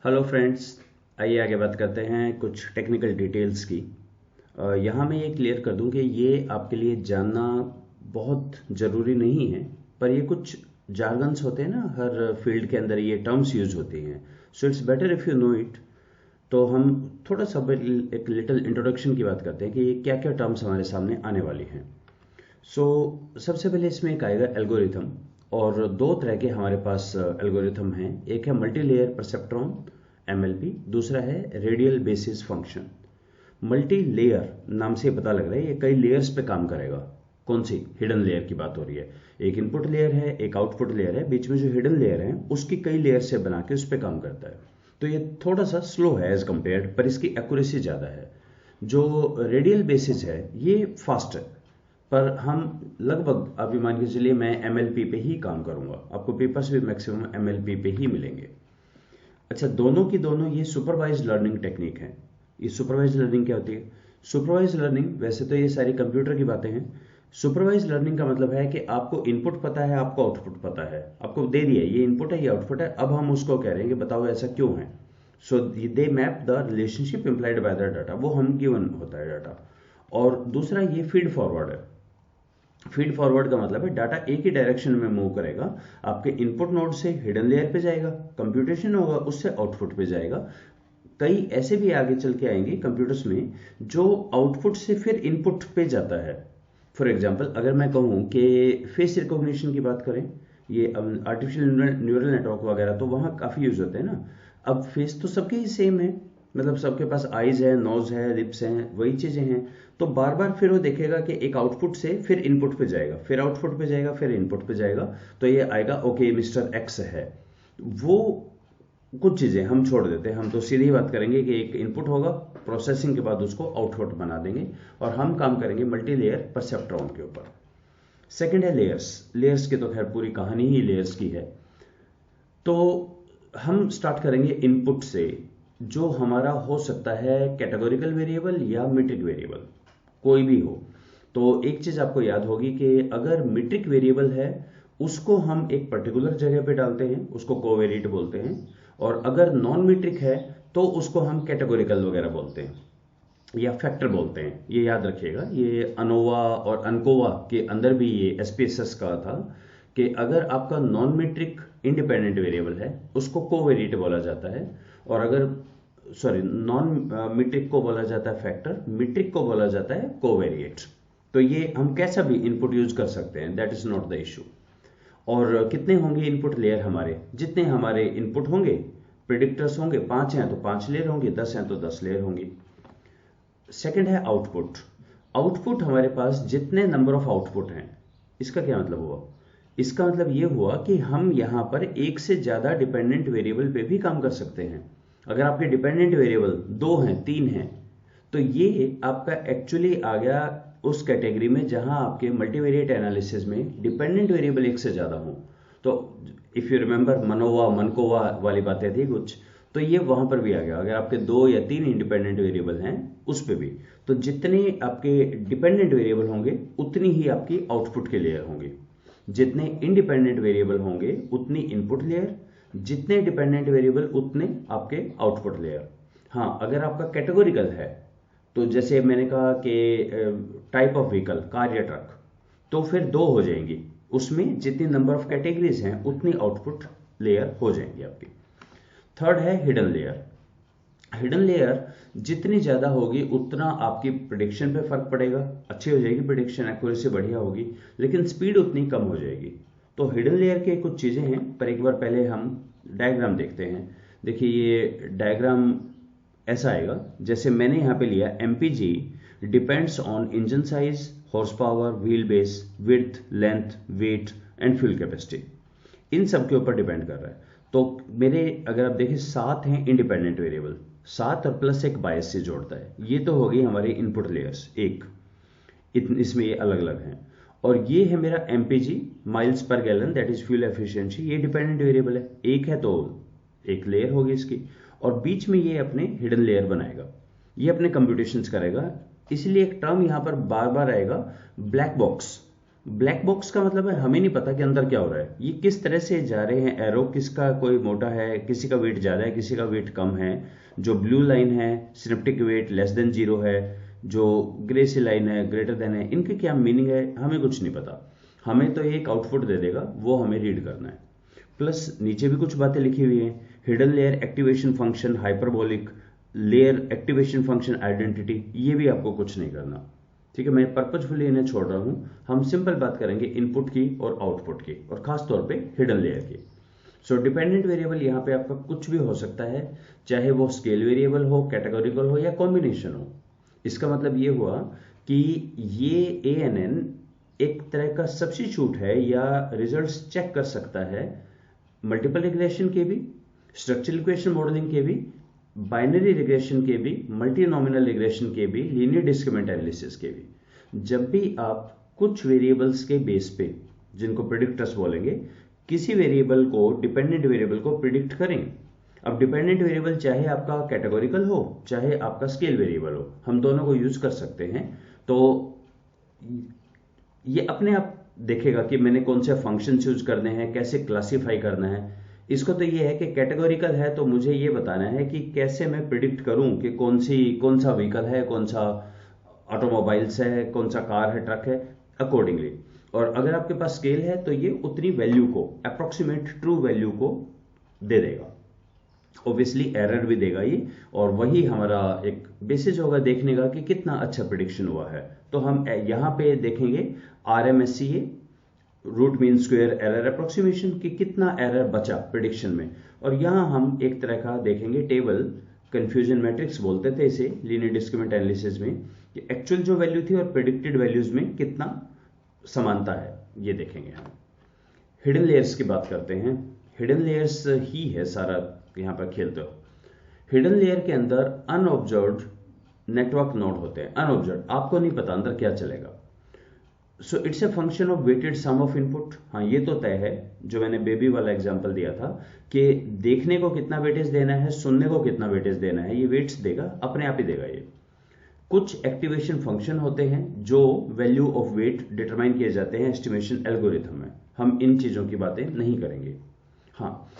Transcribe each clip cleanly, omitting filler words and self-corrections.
Hello friends. आइए आगे बात करते हैं कुछ टेक्निकल डिटेल्स की। यहाँ मैं ये क्लियर कर दूं कि ये आपके लिए जानना बहुत ज़रूरी नहीं है, पर ये कुछ जार्गन्स होते हैं ना, हर फील्ड के अंदर ये टर्म्स यूज होती हैं। So it's better if you know it. तो हम थोड़ा सा एक लिटिल इंट्रोडक्शन की बात करते हैं कि ये क्या क्या टर्म्स हमारे सामने आने वाली हैं। सो सबसे पहले इसमें एक आएगा एल्गोरिथम। और दो तरह के हमारे पास एल्गोरिथम हैं। एक है मल्टी लेयर परसेप्ट्रॉन एमएलपी, दूसरा है radial basis function. Multi layer नाम से पता लग रहा है ये कई लेयर्स पे काम करेगा। कौन सी? हिडन लेयर की बात हो रही है। एक इनपुट लेयर है, एक आउटपुट लेयर है, बीच में जो हिडन लेयर है उसकी कई लेयर से बना के उस पर काम करता है। तो ये थोड़ा सा स्लो है एज कंपेयर्ड, पर इसकी एक्यूरेसी ज़्यादा है। जो रेडियल बेसिस है ये फास्ट है, पर हम लगभग अभी मान के चलिए मैं एमएलपी पे ही काम करूंगा। आपको पेपर्स भी मैक्सिमम एमएलपी पे ही मिलेंगे। अच्छा, दोनों की दोनों ये सुपरवाइज लर्निंग टेक्निक है। ये सुपरवाइज लर्निंग क्या होती है? सुपरवाइज लर्निंग, वैसे तो ये सारी कंप्यूटर की बातें हैं। सुपरवाइज लर्निंग का मतलब है कि आपको इनपुट पता है, आपको आउटपुट पता है, आपको दे दिया ये इनपुट है ये आउटपुट है, अब हम उसको कह रहे हैं कि बताओ ऐसा क्यों है। So they map the relationship implied by the data, वो हम गिवन होता है डाटा। और दूसरा ये फीड फॉरवर्ड है। फीड फॉरवर्ड का मतलब है डाटा एक ही डायरेक्शन में मूव करेगा। आपके इनपुट नोड से हिडन लेयर पे जाएगा, कंप्यूटेशन होगा, उससे आउटपुट पे जाएगा। कई ऐसे भी आगे चल के आएंगे कंप्यूटर्स में जो आउटपुट से फिर इनपुट पे जाता है। फॉर एग्जांपल, अगर मैं कहूँ कि फेस रिकॉग्निशन की बात करें, ये आर्टिफिशियल न्यूरल नेटवर्क वगैरह तो वहाँ काफ़ी यूज होते हैं ना। अब फेस तो सबके ही सेम है, मतलब सबके पास आईज है, नोज है, लिप्स हैं, वही चीज़ें हैं। तो बार बार फिर वो देखेगा कि एक आउटपुट से फिर इनपुट पे जाएगा, फिर आउटपुट पे जाएगा, फिर इनपुट पे जाएगा। तो ये आएगा ओके मिस्टर एक्स है वो। कुछ चीज़ें हम छोड़ देते हैं, हम तो सीधी बात करेंगे कि एक इनपुट होगा, प्रोसेसिंग के बाद उसको आउटपुट बना देंगे। और हम काम करेंगे मल्टी लेयर परसेप्ट्रॉन के ऊपर। सेकंड है लेयर्स। लेयर्स की तो खैर पूरी कहानी ही लेयर्स की है। तो हम स्टार्ट करेंगे इनपुट से, जो हमारा हो सकता है कैटेगोरिकल वेरिएबल या मीट्रिक वेरिएबल, कोई भी हो। तो एक चीज आपको याद होगी कि अगर मीट्रिक वेरिएबल है उसको हम एक पर्टिकुलर जगह पे डालते हैं, उसको कोवेरिएट बोलते हैं। और अगर नॉन मीट्रिक है तो उसको हम कैटेगोरिकल वगैरह बोलते हैं या फैक्टर बोलते हैं। ये याद रखिएगा, ये अनोवा और अनकोवा के अंदर भी ये एसपीएसएस का था कि अगर आपका नॉन मीट्रिक इंडिपेंडेंट वेरिएबल है उसको कोवेरिएट बोला जाता है। और अगर सॉरी, नॉन मीट्रिक को बोला जाता है फैक्टर, मीट्रिक को बोला जाता है कोवेरिएट। तो ये हम कैसा भी इनपुट यूज कर सकते हैं, that is not the issue. और कितने होंगे इनपुट लेयर हमारे? जितने हमारे इनपुट होंगे, प्रिडिक्टर्स होंगे, 5 हैं तो 5 लेयर होंगी, 10 हैं तो 10 लेयर होंगी। सेकंड है आउटपुट। आउटपुट हमारे पास जितने नंबर ऑफ आउटपुट हैं, इसका क्या मतलब हुआ? इसका मतलब ये हुआ कि हम यहां पर एक से ज्यादा डिपेंडेंट वेरिएबल पे भी काम कर सकते हैं। अगर आपके डिपेंडेंट वेरिएबल 2 हैं, 3 हैं, तो ये आपका एक्चुअली आ गया उस कैटेगरी में जहां आपके मल्टीवेरिएट एनालिसिस में डिपेंडेंट वेरिएबल एक से ज्यादा हो। तो इफ यू रिमेंबर मनोवा मनकोवा वाली बातें थी कुछ, तो ये वहां पर भी आ गया। अगर आपके 2 या 3 इंडिपेंडेंट वेरिएबल हैं उस पे भी, तो जितने आपके डिपेंडेंट वेरिएबल होंगे उतनी ही आपकी आउटपुट के लेयर होंगे। जितने इंडिपेंडेंट वेरिएबल होंगे उतनी इनपुट लेयर, जितने डिपेंडेंट वेरिएबल उतने आपके आउटपुट लेयर। हाँ, अगर आपका कैटेगोरिकल है, तो जैसे मैंने कहा कि टाइप ऑफ व्हीकल, कार या ट्रक, तो फिर 2 हो जाएंगी। उसमें जितनी नंबर ऑफ कैटेगरीज हैं उतनी आउटपुट लेयर हो जाएंगी आपकी। थर्ड है हिडन लेयर। हिडन लेयर जितनी ज्यादा होगी उतना आपकी प्रिडिक्शन पे फर्क पड़ेगा, अच्छी हो जाएगी प्रिडिक्शन, एक्यूरेसी बढ़िया होगी, लेकिन स्पीड उतनी कम हो जाएगी। तो हिडन लेयर के कुछ चीजें हैं, पर एक बार पहले हम डायग्राम देखते हैं। देखिए ये डायग्राम ऐसा आएगा, जैसे मैंने यहां पे लिया MPG depends on engine size, horse power, wheel base, width, length, weight and fuel capacity. इन सब के ऊपर डिपेंड कर रहा है। तो मेरे अगर आप देखें 7 हैं इंडिपेंडेंट वेरिएबल, 7 और प्लस एक बायस से जोड़ता है। ये तो हो गई हमारी इनपुट लेयर्स एक, इसमें ये अलग अलग हैं। और ये है मेरा MPG miles per gallon, that is fuel efficiency. ये डिपेंडेंट वेरिएबल है, एक है तो एक लेयर होगी इसकी। और बीच में ये अपने हिडन लेयर बनाएगा, ये अपने कंप्यूटेशंस करेगा। इसलिए एक टर्म यहां पर बार बार आएगा, ब्लैक बॉक्स। ब्लैक बॉक्स का मतलब है हमें नहीं पता कि अंदर क्या हो रहा है, ये किस तरह से जा रहे हैं एरो, किसका कोई मोटा है, किसी का वेट ज़्यादा है, किसी का वेट कम है। जो ब्लू लाइन है synaptic weight less than zero है, जो ग्रे सी लाइन है ग्रेटर देन है, इनके क्या मीनिंग है हमें कुछ नहीं पता। हमें तो एक आउटपुट दे देगा, वो हमें रीड करना है। प्लस नीचे भी कुछ बातें लिखी हुई हैं, hidden layer activation function hyperbolic, layer activation function identity, ये भी आपको कुछ नहीं करना। ठीक है, मैं पर्पजफुली इन्हें छोड़ रहा हूं। हम सिंपल बात करेंगे इनपुट की और आउटपुट की, और खास तौर पे हिडन लेयर की। सो डिपेंडेंट वेरिएबल यहाँ पे आपका कुछ भी हो सकता है, चाहे वो स्केल वेरिएबल हो, कैटेगोरिकल हो या कॉम्बिनेशन हो। इसका मतलब ये हुआ कि ये ANN एक तरह का सब्स्टिट्यूट है या रिजल्ट्स चेक कर सकता है मल्टीपल रिग्रेशन के भी, स्ट्रक्चरल इक्वेशन मॉडलिंग के भी, बाइनरी रिग्रेशन के भी, मल्टी नॉमिनल रिग्रेशन के भी, लीनियर डिस्क्रिमिनेंट एनालिसिस के भी। जब भी आप कुछ वेरिएबल्स के बेस पे, जिनको प्रिडिक्टर्स बोलेंगे, किसी वेरिएबल को, डिपेंडेंट वेरिएबल को प्रिडिक्ट करें। अब डिपेंडेंट वेरिएबल चाहे आपका कैटेगोरिकल हो चाहे आपका स्केल वेरिएबल हो, हम दोनों को यूज कर सकते हैं। तो ये अपने आप देखेगा कि मैंने कौन से फंक्शन यूज करने हैं, कैसे क्लासिफाई करना है। इसको तो ये है कि कैटेगोरिकल है तो मुझे ये बताना है कि कैसे मैं प्रिडिक्ट करूं कि कौन सा व्हीकल है, कौन सा ऑटोमोबाइल्स है, कौन सा कार है, ट्रक है, अकॉर्डिंगली। और अगर आपके पास स्केल है तो ये उतनी वैल्यू को, अप्रोक्सीमेट ट्रू वैल्यू को दे देगा। ऑब्वियसली एरर भी देगा ये, और वही हमारा एक बेसिस होगा देखने का कि कितना अच्छा प्रिडिक्शन हुआ है। तो हम यहां पे देखेंगे RMSE, root mean square error approximation, कि कितना एरर बचा प्रिडिक्शन में। और यहां हम एक तरह का देखेंगे टेबल, कंफ्यूजन मैट्रिक्स बोलते थे इसे लीनियर डिस्क्रिमिनेंट एनालिसिस में, कि एक्चुअल जो वैल्यू थी और प्रिडिक्टेड वैल्यूज में कितना समानता है, ये देखेंगे हम। हिडन लेयर्स की बात करते हैं। हिडन लेयर्स ही है सारा यहाँ पर खेलते हो। हिडन लेयर के अंदर अनऑब्जर्व्ड नेटवर्क नोड होते हैं। अनऑब्जर्व्ड, आपको नहीं पता अंदर क्या चलेगा। So it's a function of weighted sum of input. हाँ, ये तो तय है, जो मैंने बेबी वाला एग्जांपल दिया था, कि देखने को कितना वेटेज देना है, सुनने को कितना वेटेज देना है, ये वेट्स देगा, अपने आप ही देगा ये। कुछ एक्टिवेशन फंक्शन होते हैं जो वैल्यू ऑफ वेट डिटरमाइन किए जाते हैं एस्टिमेशन एल्गोरिथम में। हम इन चीजों की बातें नहीं करेंगे। हाँ,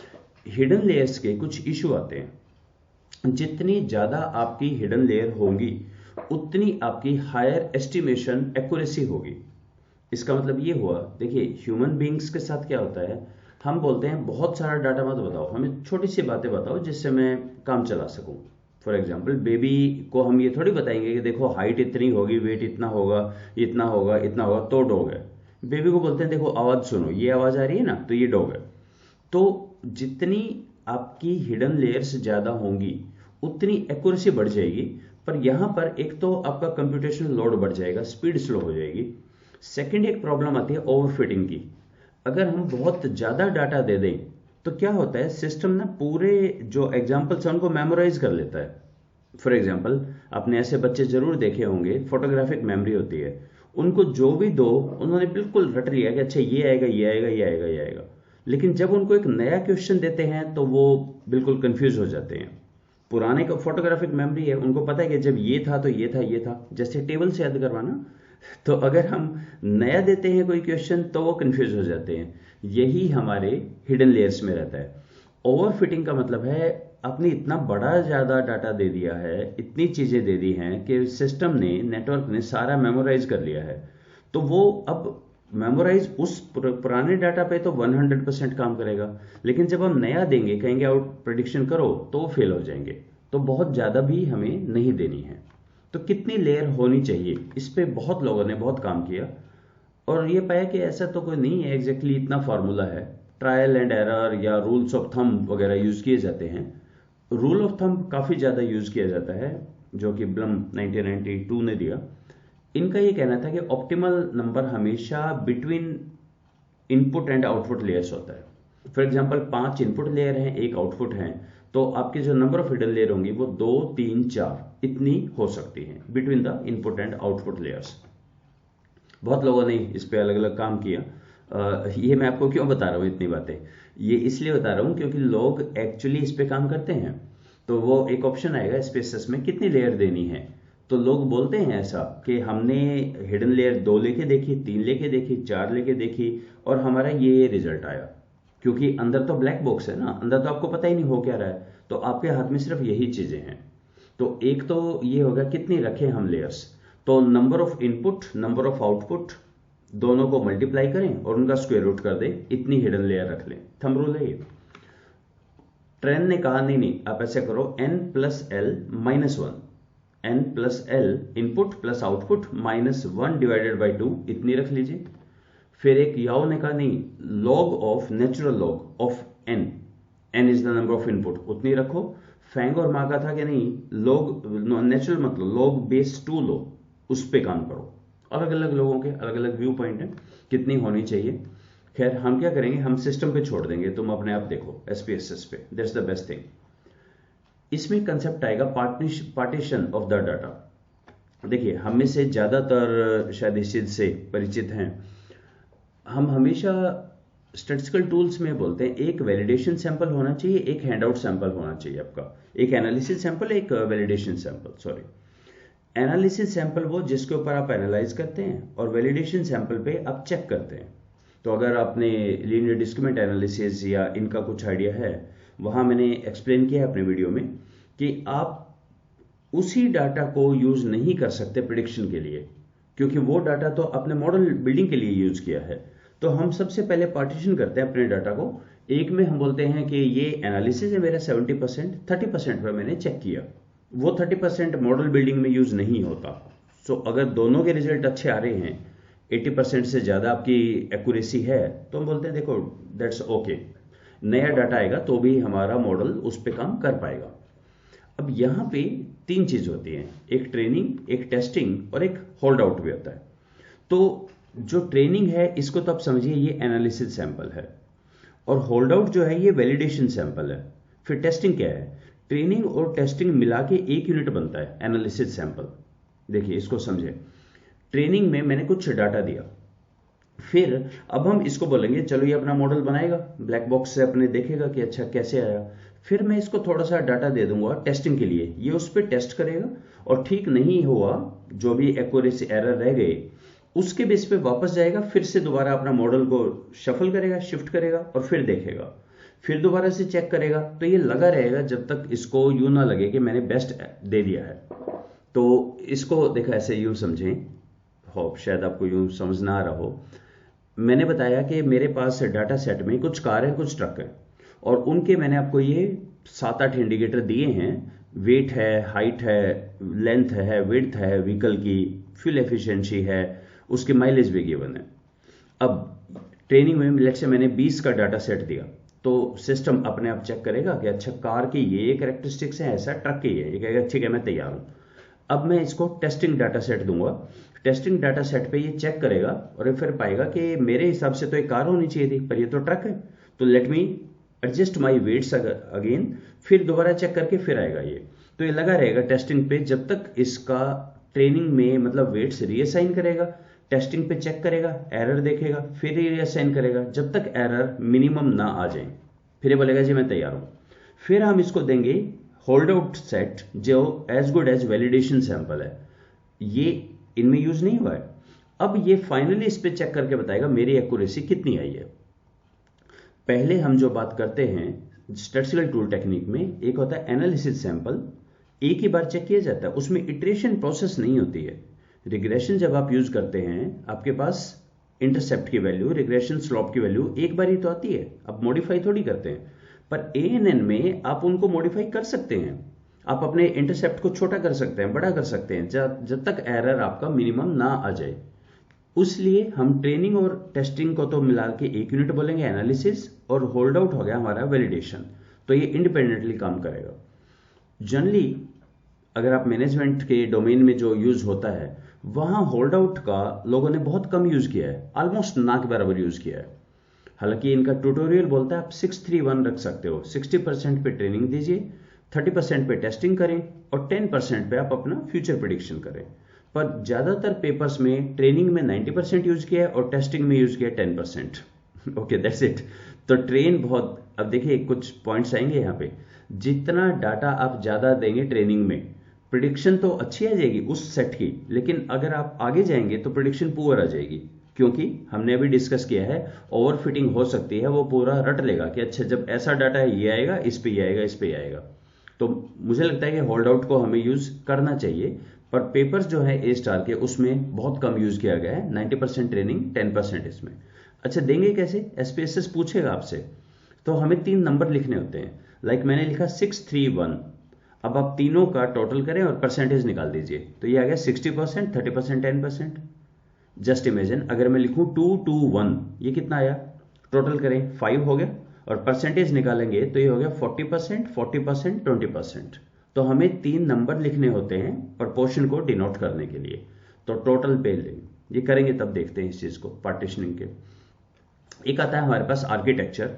हिडन लेयर्स के कुछ इशू आते हैं। जितनी ज्यादा आपकी हिडन लेयर होंगी उतनी आपकी हायर एस्टिमेशन एक्यूरेसी होगी। इसका मतलब ये हुआ, देखिए ह्यूमन बींग्स के साथ क्या होता है, हम बोलते हैं बहुत सारा डाटा मत बताओ, हमें छोटी सी बातें बताओ जिससे मैं काम चला सकूं। फॉर एग्जाम्पल, बेबी को हम ये थोड़ी बताएंगे कि देखो हाइट इतनी होगी, वेट इतना होगा, इतना होगा, इतना होगा, तो डॉग है। बेबी को बोलते हैं देखो आवाज सुनो, ये आवाज आ रही है ना, तो ये डॉग है। तो जितनी आपकी हिडन लेयर्स ज्यादा होंगी उतनी एक्यूरेसी बढ़ जाएगी। पर यहां पर एक तो आपका कंप्यूटेशनल लोड बढ़ जाएगा, स्पीड स्लो हो जाएगी। सेकंड एक प्रॉब्लम आती है ओवरफिटिंग की। अगर हम बहुत ज्यादा डाटा दे दें तो क्या होता है, सिस्टम ना पूरे जो एग्जाम्पल्स है उनको मेमोराइज कर लेता है। फॉर एग्जाम्पल, आपने ऐसे बच्चे जरूर देखे होंगे, फोटोग्राफिक मेमोरी होती है, उनको जो भी दो उन्होंने बिल्कुल रट लिया कि अच्छा ये आएगा, ये आएगा, ये आएगा, ये आएगा। लेकिन जब उनको एक नया क्वेश्चन देते हैं तो वो बिल्कुल कंफ्यूज हो जाते हैं। पुराने का फोटोग्राफिक मेमोरी है, उनको पता है कि जब ये था तो ये था, ये था, जैसे टेबल से याद करवाना। तो अगर हम नया देते हैं कोई क्वेश्चन तो वो कंफ्यूज हो जाते हैं। यही हमारे हिडन लेयर्स में रहता है। ओवरफिटिंग का मतलब है आपने इतना बड़ा ज्यादा डाटा दे दिया है, इतनी चीजें दे दी हैं कि सिस्टम ने, नेटवर्क ने सारा मेमोराइज कर लिया है। तो वो अब मेमोराइज उस पुराने डाटा पे तो 100% काम करेगा, लेकिन जब हम नया देंगे, कहेंगे आउट प्रेडिक्शन करो, तो वो फेल हो जाएंगे। तो बहुत ज्यादा भी हमें नहीं देनी है। तो कितनी लेयर होनी चाहिए, इस पे बहुत लोगों ने बहुत काम किया और ये पाया कि ऐसा तो कोई नहीं है एग्जैक्टली इतना फार्मूला है। ट्रायल एंड एरर या रूल्स ऑफ थंब वगैरह यूज किए जाते हैं। रूल ऑफ थंब काफी ज्यादा यूज किया जाता है, जो कि ब्लम 1992 ने दिया। इनका ये कहना था कि ऑप्टिमल नंबर हमेशा between input and output layers होता है। फॉर एग्जाम्पल, 5 इनपुट लेयर हैं, 1 आउटपुट है, तो आपकी जो नंबर ऑफ हिडन लेयर होंगी वो 2, 3, 4 इतनी हो सकती हैं between the input and output layers. बहुत लोगों ने इस पे अलग अलग काम किया। ये मैं आपको क्यों बता रहा हूँ इतनी बातें, ये इसलिए बता रहा हूँ क्योंकि लोग एक्चुअली इस पे काम करते हैं। तो वो एक ऑप्शन आएगा स्पेसेस में कितनी लेयर देनी है, तो लोग बोलते हैं ऐसा कि हमने हिडन लेयर 2 लेके देखी, 3 लेके देखी, 4 लेके देखी और हमारा ये रिजल्ट आया। क्योंकि अंदर तो ब्लैक बॉक्स है ना, अंदर तो आपको पता ही नहीं हो क्या रहा है, तो आपके हाथ में सिर्फ यही चीजें हैं। तो एक तो ये होगा कितनी रखें हम लेयर्स, तो number of input number of output दोनों को मल्टीप्लाई करें और उनका स्क्वायर रूट कर दें, इतनी हिडन लेयर रख लें। थंब रूल है ये। ट्रेन ने कहा नहीं नहीं, आप ऐसे करो n+l-1, n+l input plus output -1/2 इतनी रख लीजिए। फिर एक याओ ने कहा नहीं, log of natural log of n, n is the number of input, उतनी रखो। फैंग और मा का था कि नहीं, लॉग नेचुरल मतलब लॉग बेस 2 लो, उस पे काम करो। अलग अलग लोगों के अलग अलग व्यू पॉइंट है, कितनी होनी चाहिए। खैर हम क्या करेंगे, हम सिस्टम पे छोड़ देंगे, तुम अपने आप देखो SPSS पे, दैट्स द बेस्ट थिंग। इसमें कंसेप्ट आएगा पार्टीशन ऑफ द डाटा। देखिए हम में से ज्यादातर शायद इस चीज से परिचित हैं। हम हमेशा स्टैटिस्टिकल टूल्स में बोलते हैं एक वैलिडेशन सैंपल होना चाहिए, एक हैंडआउट सैंपल होना चाहिए आपका, एक एनालिसिस सैंपल, एक validation sample. Sorry, analysis sample वो जिसके ऊपर आप एनालाइज करते हैं और वैलिडेशन सैंपल पे आप चेक करते हैं। तो अगर आपने लीनियर डिस्क्रिमिनेंट एनालिसिस या इनका कुछ आइडिया है, वहां मैंने एक्सप्लेन किया है अपने वीडियो में कि आप उसी डाटा को यूज नहीं कर सकते प्रिडिक्शन के लिए, क्योंकि वो डाटा तो आपने मॉडल बिल्डिंग के लिए यूज किया है। तो हम सबसे पहले पार्टीशन करते हैं अपने डाटा को। एक में हम बोलते हैं कि ये एनालिसिस है मेरा 70%, 30% पर मैंने चेक किया, वो 30% मॉडल बिल्डिंग में यूज नहीं होता। सो अगर दोनों के रिजल्ट अच्छे आ रहे हैं, 80% से ज्यादा आपकी एक्यूरेसी है, तो हम बोलते हैं देखो दैट्स ओके, नया डाटा आएगा तो भी हमारा मॉडल उस पर काम कर पाएगा। अब यहाँ पे 3 चीज होती हैं, एक ट्रेनिंग, एक टेस्टिंग और एक होल्ड आउट भी होता है। तो जो ट्रेनिंग है इसको तो आप समझिए ये एनालिसिस सैंपल है, और होल्ड आउट जो है ये वैलिडेशन सैंपल है। फिर टेस्टिंग क्या है, ट्रेनिंग और टेस्टिंग मिला के एक यूनिट बनता है एनालिसिस सैंपल। देखिए इसको समझे, ट्रेनिंग में मैंने कुछ डाटा दिया, फिर अब हम इसको बोलेंगे चलो ये अपना मॉडल बनाएगा, ब्लैक बॉक्स से अपने देखेगा कि अच्छा कैसे आया। फिर मैं इसको थोड़ा सा डाटा दे दूंगा टेस्टिंग के लिए, ये उस पर टेस्ट करेगा और ठीक नहीं हुआ, जो भी एक्यूरेसी एरर रह गए उसके बेस पे वापस जाएगा, फिर से दोबारा अपना मॉडल को शफल करेगा, शिफ्ट करेगा और फिर देखेगा, फिर दोबारा से चेक करेगा। तो ये लगा रहेगा जब तक इसको यूं ना लगे कि मैंने बेस्ट दे दिया है। तो इसको देखा ऐसे यूं समझें, होप शायद आपको यूं समझ ना आ रहा हो। मैंने बताया कि मेरे पास डाटा सेट में कुछ कार है, कुछ ट्रक है, और उनके मैंने आपको ये 7-8 इंडिकेटर दिए हैं। वेट है, हाइट है, लेंथ है, विड्थ है व्हीकल की, फ्यूल एफिशिएंसी है, उसके माइलेज भी गिवन है। अब ट्रेनिंग में लेट्स से मैंने 20 का डाटा सेट दिया, तो सिस्टम अपने आप चेक करेगा कि अच्छा कार के ये कैरेक्टरिस्टिक्स हैं, ऐसा ट्रक के ये कहेगा ठीक है मैं तैयार हूं। अब मैं इसको टेस्टिंग डाटा सेट दूंगा, टेस्टिंग डाटा सेट पे ये चेक करेगा और फिर पाएगा कि मेरे हिसाब से तो एक कार होनी चाहिए थी पर ये तो ट्रक है, तो let me adjust my weights again, फिर दोबारा चेक करके फिर आएगा ये। तो ये लगा रहेगा टेस्टिंग पे जब तक इसका ट्रेनिंग में मतलब वेट्स रीअसाइन करेगा, टेस्टिंग पे चेक करेगा, एरर देखेगा, फिर रीअसाइन करेगा जब तक एरर मिनिमम ना आ जाए, फिर ये बोलेगा जी मैं तैयार हूं। फिर हम इसको देंगे होल्ड आउट सेट जो as good as validation sample है, ये इनमें यूज नहीं हुआ है। अब ये फाइनली इस पे चेक करके बताएगा मेरी एक्यूरेसी कितनी आई है। पहले हम जो बात करते हैं स्टैटिस्टिकल टूल टेक्निक में, एक होता है एनालिसिस सैंपल, एक ही बार चेक किया जाता है, उसमें इटरेशन प्रोसेस नहीं होती है। रिग्रेशन जब आप यूज करते हैं, आपके पास इंटरसेप्ट की वैल्यू, रिग्रेशन स्लॉप की वैल्यू एक बार ही तो आती है, आप मॉडिफाई थोड़ी करते हैं। पर ANN में आप उनको मॉडिफाई कर सकते हैं, आप अपने इंटरसेप्ट को छोटा कर सकते हैं, बड़ा कर सकते हैं, जब तक एरर आपका मिनिमम ना आ जाए। उसलिए हम ट्रेनिंग और टेस्टिंग को तो मिला के एक यूनिट बोलेंगे एनालिसिस, और होल्ड आउट हो गया हमारा वैलिडेशन, तो ये इंडिपेंडेंटली काम करेगा। जनरली अगर आप मैनेजमेंट के डोमेन में जो यूज होता है, वहां होल्ड आउट का लोगों ने बहुत कम यूज किया है, ऑलमोस्ट ना के बराबर यूज किया है। हालांकि इनका ट्यूटोरियल बोलता है आप 6-3-1 रख सकते हो, 60% पे ट्रेनिंग दीजिए, 30% पे टेस्टिंग करें और 10% पे आप अपना फ्यूचर प्रेडिक्शन करें। पर ज्यादातर पेपर्स में ट्रेनिंग में 90% यूज किया है और टेस्टिंग में यूज किया 10%। Okay that's it. तो ट्रेन बहुत, अब देखिए कुछ पॉइंट्स आएंगे यहाँ पे, जितना डाटा आप ज्यादा देंगे ट्रेनिंग में, प्रिडिक्शन तो अच्छी आ जाएगी उस सेट की, लेकिन अगर आप आगे जाएंगे तो प्रिडिक्शन पुअर आ जाएगी, क्योंकि हमने अभी डिस्कस किया है ओवरफिटिंग हो सकती है। वो पूरा रट लेगा कि अच्छा जब ऐसा डाटा है ये आएगा, इस पे ये आएगा, इस पे ये आएगा। तो मुझे लगता है कि होल्ड आउट को हमें यूज करना चाहिए, पर पेपर्स जो है ए स्टार के उसमें बहुत कम यूज किया गया है। 90% ट्रेनिंग, 10% इसमें। अच्छा देंगे कैसे? एसपीएसएस पूछेगा आपसे, तो हमें 3 नंबर लिखने होते हैं। लाइक मैंने लिखा 631। अब आप तीनों का टोटल करें और परसेंटेज निकाल दीजिए, तो ये आ गया 60%, 30%, 10%। जस्ट इमेजिन अगर मैं लिखूं 221, ये कितना आया? टोटल करें 5 हो गया, और परसेंटेज निकालेंगे तो ये हो गया 40%, 40%, 20%। तो हमें 3 नंबर लिखने होते हैं प्रपोर्शन को डिनोट करने के लिए। तो टोटल पे लेंगे, ये करेंगे तब देखते हैं इस चीज को पार्टीशनिंग के। एक आता है हमारे पास आर्किटेक्चर।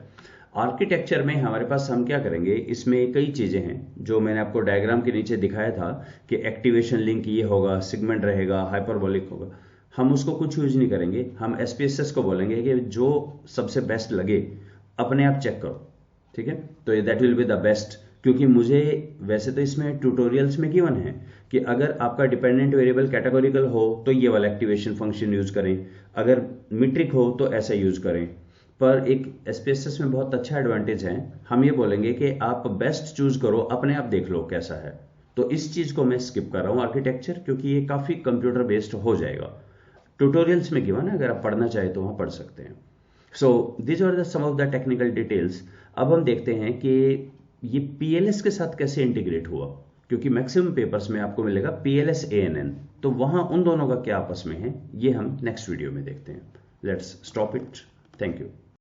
आर्किटेक्चर में हमारे पास हम क्या करेंगे, इसमें कई चीजें हैं जो मैंने आपको डायग्राम के नीचे दिखाया था कि एक्टिवेशन लिंक ये होगा, सेगमेंट रहेगा, हाइपरबोलिक होगा। हम उसको कुछ यूज नहीं करेंगे, हम एसपीएसएस को बोलेंगे कि जो सबसे बेस्ट लगे अपने आप चेक करो, ठीक है। तो that will be the best, क्योंकि मुझे वैसे तो इसमें ट्यूटोरियल्स में गिवन है कि अगर आपका डिपेंडेंट वेरिएबल कैटेगोरिकल हो तो ये वाला एक्टिवेशन फंक्शन यूज करें, अगर मीट्रिक हो तो ऐसा यूज करें। पर एक एसपीएसएस में बहुत अच्छा एडवांटेज है, हम ये बोलेंगे कि आप बेस्ट चूज करो, अपने आप देख लो कैसा है। तो इस चीज को मैं स्किप कर रहा हूं आर्किटेक्चर, क्योंकि ये काफी कंप्यूटर बेस्ड हो जाएगा। ट्यूटोरियल्स में गिवन है, अगर आप पढ़ना चाहे तो वहां पढ़ सकते हैं। So this are the some of the technical details. अब हम देखते हैं कि ये पीएलएस के साथ कैसे इंटीग्रेट हुआ, क्योंकि मैक्सिमम पेपर्स में आपको मिलेगा पीएलएस एएनएन, तो वहां उन दोनों का क्या आपस में है, ये हम नेक्स्ट वीडियो में देखते हैं। Let's stop it. Thank you.